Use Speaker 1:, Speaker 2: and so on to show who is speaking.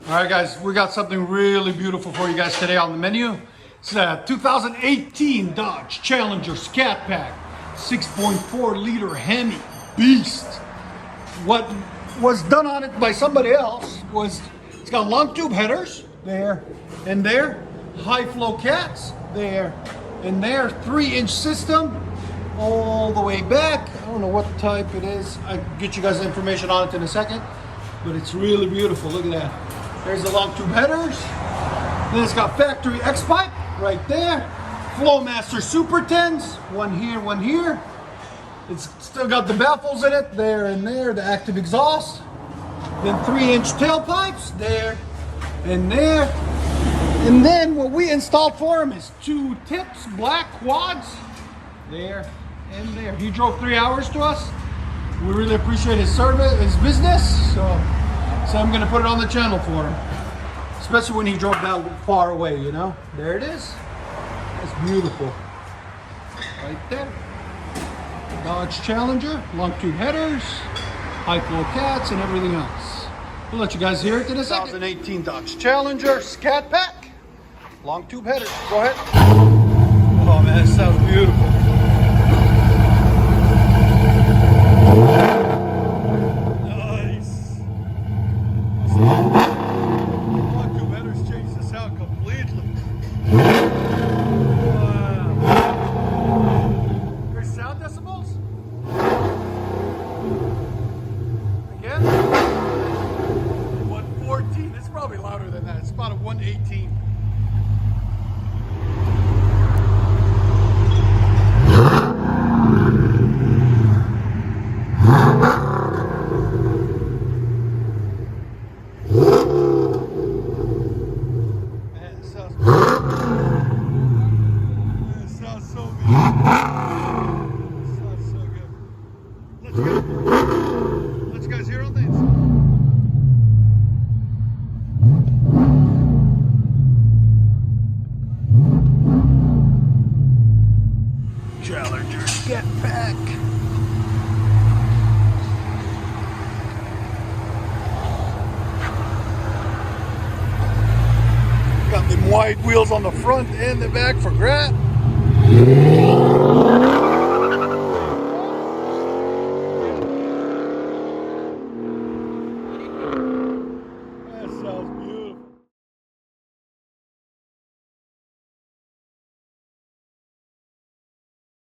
Speaker 1: All right, guys, we got something really beautiful for you guys today on the menu. It's a 2018 Dodge Challenger Scat Pack, 6.4 liter Hemi beast. What was done on it by somebody else was it's got long tube headers there and there, high flow cats there and there, 3-inch system all the way back. I don't know what type it is. I'll get you guys information on it in a second, but it's really beautiful. Look at that. There's the long tube headers. Then it's got factory X pipe right there. FLOWMASTer Super 10s, one here, one here. It's still got the baffles in it, there and there, the active exhaust. Then 3-inch tailpipes, there and there. And then what we installed for him is 2 tips, black quads, there and there. He drove 3 hours to us. We really appreciate his service, his business. So I'm gonna put it on the channel for him. Especially when he drove that far away, you know? There it is. It's beautiful. Right there. Dodge Challenger, long tube headers, high flow cats, and everything else. We'll let you guys hear it in a second. 2018 Dodge Challenger Scat Pack, long tube headers. Go ahead. Oh man, it sounds beautiful. Probably louder than that. It's about a 118. Man, it sounds so good. It sounds so good. Let you guys hear all things. Challenger Scat Pack. Got them wide wheels on the front and the back for grab.